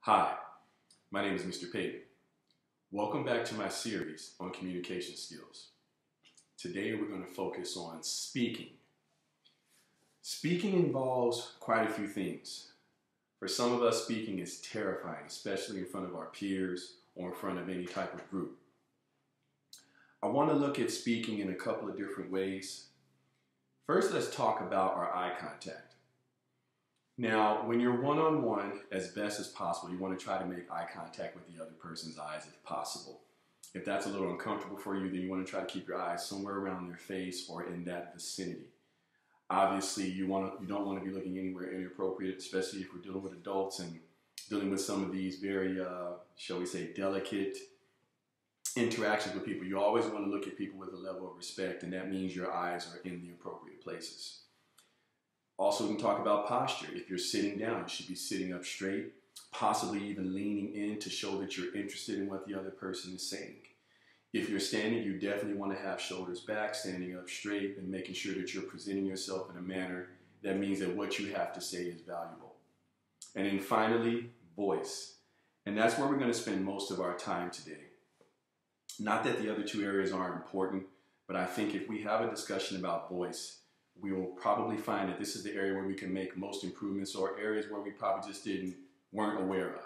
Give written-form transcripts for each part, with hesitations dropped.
Hi, my name is Mr. Payton. Welcome back to my series on communication skills. Today we're going to focus on speaking. Speaking involves quite a few things. For some of us, speaking is terrifying, especially in front of our peers or in front of any type of group. I want to look at speaking in a couple of different ways. First, let's talk about our eye contact. Now, when you're one-on-one, as best as possible, you want to try to make eye contact with the other person's eyes if possible. If that's a little uncomfortable for you, then you want to try to keep your eyes somewhere around their face or in that vicinity. Obviously, you don't want to be looking anywhere inappropriate, especially if we're dealing with adults and dealing with some of these very, shall we say, delicate interactions with people. You always want to look at people with a level of respect, and that means your eyes are in the appropriate places. Also, we can talk about posture. If you're sitting down, you should be sitting up straight, possibly even leaning in to show that you're interested in what the other person is saying. If you're standing, you definitely want to have shoulders back, standing up straight, and making sure that you're presenting yourself in a manner that means that what you have to say is valuable. And then finally, voice. And that's where we're going to spend most of our time today. Not that the other two areas aren't important, but I think if we have a discussion about voice, we will probably find that this is the area where we can make most improvements, or areas where we probably just weren't aware of.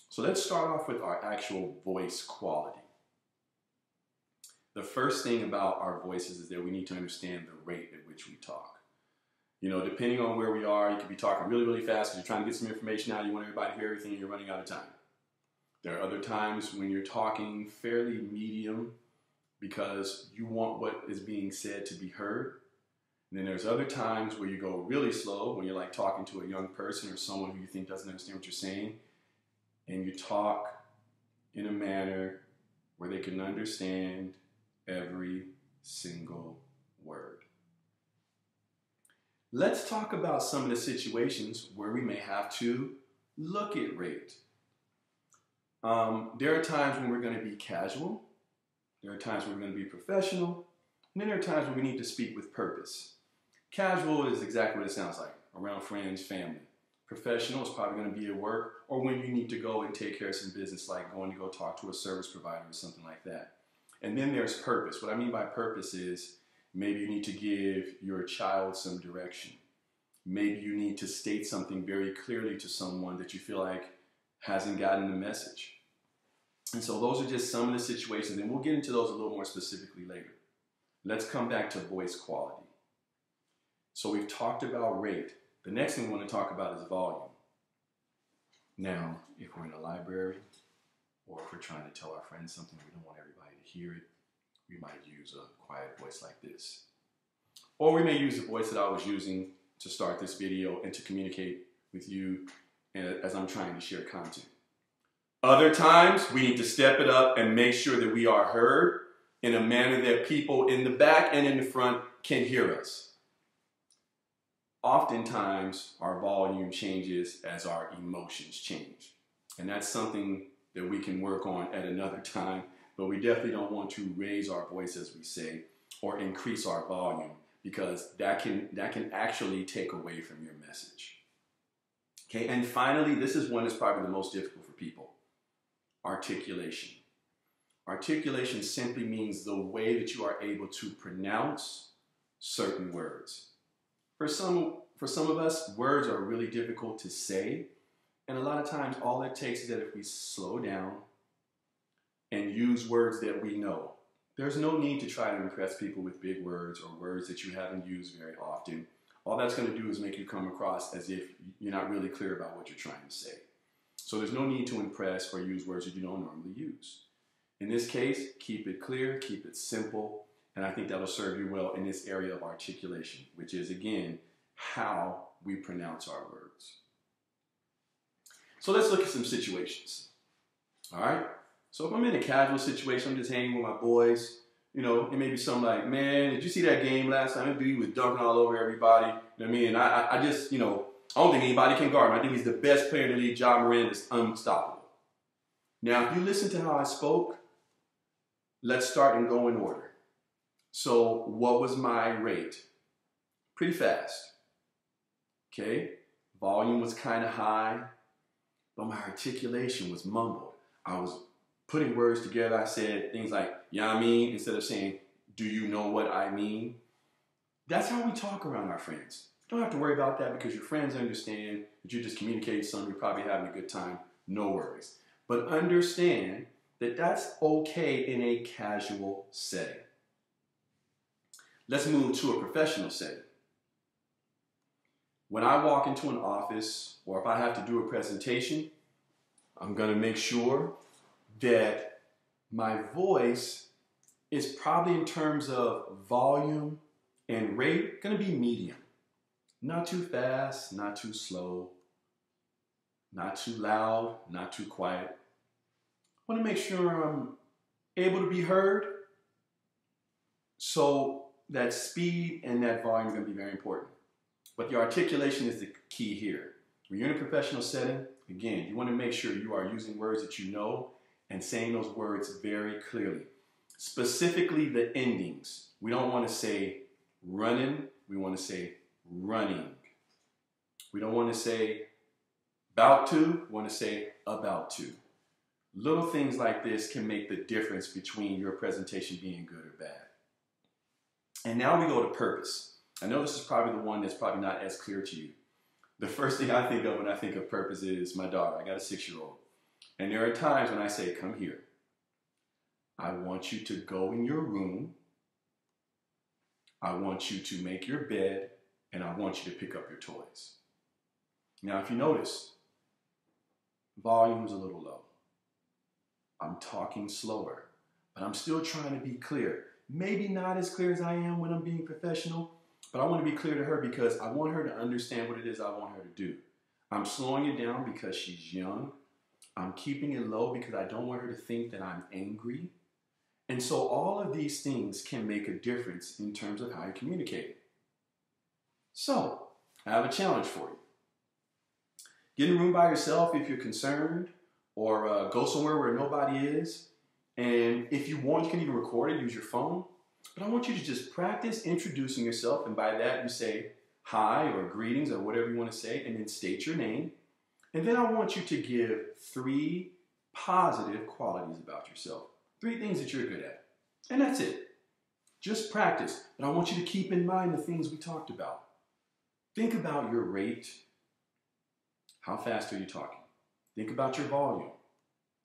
So let's start off with our actual voice quality. The first thing about our voices is that we need to understand the rate at which we talk. You know, depending on where we are, you could be talking really, really fast because you're trying to get some information out, you want everybody to hear everything, and you're running out of time. There are other times when you're talking fairly medium because you want what is being said to be heard. And then there's other times where you go really slow, when you're like talking to a young person or someone who you think doesn't understand what you're saying, and you talk in a manner where they can understand every single word. Let's talk about some of the situations where we may have to look at rate. There are times when we're going to be casual, there are times when we're going to be professional, and then there are times when we need to speak with purpose. Casual is exactly what it sounds like, around friends, family. Professional is probably going to be at work, or when you need to go and take care of some business, like going to go talk to a service provider or something like that. And then there's purpose. What I mean by purpose is maybe you need to give your child some direction. Maybe you need to state something very clearly to someone that you feel like hasn't gotten the message. And so those are just some of the situations, and we'll get into those a little more specifically later. Let's come back to voice quality. So we've talked about rate. The next thing we want to talk about is volume. Now, if we're in a library, or if we're trying to tell our friends something, we don't want everybody to hear it, we might use a quiet voice like this. Or we may use the voice that I was using to start this video and to communicate with you as I'm trying to share content. Other times, we need to step it up and make sure that we are heard in a manner that people in the back and in the front can hear us. Oftentimes, our volume changes as our emotions change. And that's something that we can work on at another time, but we definitely don't want to raise our voice, as we say, or increase our volume, because that can actually take away from your message. Okay, and finally, this is one that's probably the most difficult for people: articulation. Articulation simply means the way that you are able to pronounce certain words. For some of us, words are really difficult to say, and a lot of times all it takes is that if we slow down and use words that we know. There's no need to try to impress people with big words or words that you haven't used very often. All that's going to do is make you come across as if you're not really clear about what you're trying to say. So there's no need to impress or use words that you don't normally use. In this case, keep it clear, keep it simple, and I think that'll serve you well in this area of articulation, which is, again, how we pronounce our words. So let's look at some situations. All right? So if I'm in a casual situation, I'm just hanging with my boys, you know, it may be something like, man, did you see that game last time? That dude was dunking all over everybody. You know what I mean? I just, you know, I don't think anybody can guard him. I think he's the best player in the league. Ja Morant is unstoppable. Now, if you listen to how I spoke, let's start and go in order. So what was my rate? Pretty fast. Okay, volume was kind of high. but my articulation was mumbled. I was putting words together. I said things like, yeah, I mean, instead of saying, do you know what I mean? That's how we talk around our friends. You don't have to worry about that because your friends understand that you're just communicating something, you're probably having a good time, no worries. But understand that that's okay in a casual setting. Let's move to a professional setting. When I walk into an office or if I have to do a presentation, I'm going to make sure that my voice is probably in terms of volume and rate going to be medium. Not too fast, not too slow, not too loud, not too quiet. I want to make sure I'm able to be heard. So that speed and that volume are going to be very important. But the articulation is the key here. When you're in a professional setting, again, you want to make sure you are using words that you know and saying those words very clearly. Specifically the endings. We don't want to say running, we want to say running. We don't want to say about to, we want to say about to. Little things like this can make the difference between your presentation being good or bad. And now we go to purpose. I know this is probably the one that's probably not as clear to you. The first thing I think of when I think of purpose is my daughter. I got a 6-year-old. And there are times when I say, come here. I want you to go in your room. I want you to make your bed. And I want you to pick up your toys. Now, if you notice, volume's a little low. I'm talking slower, but I'm still trying to be clear. Maybe not as clear as I am when I'm being professional, but I want to be clear to her because I want her to understand what it is I want her to do. I'm slowing it down because she's young. I'm keeping it low because I don't want her to think that I'm angry. And so all of these things can make a difference in terms of how you communicate. So, I have a challenge for you. Get in a room by yourself if you're concerned, or go somewhere where nobody is. And if you want, you can even record it, use your phone. But I want you to just practice introducing yourself. And by that, you say hi or greetings or whatever you want to say, and then state your name. And then I want you to give 3 positive qualities about yourself. 3 things that you're good at. And that's it. Just practice. But I want you to keep in mind the things we talked about. Think about your rate. How fast are you talking? Think about your volume.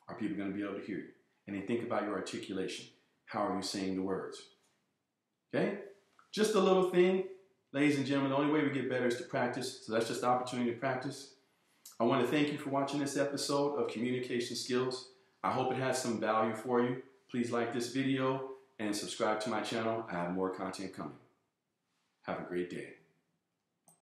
Are people going to be able to hear you? And then think about your articulation. How are you saying the words? Okay? Just a little thing. Ladies and gentlemen, the only way we get better is to practice. So that's just the opportunity to practice. I want to thank you for watching this episode of Communication Skills. I hope it has some value for you. Please like this video and subscribe to my channel. I have more content coming. Have a great day.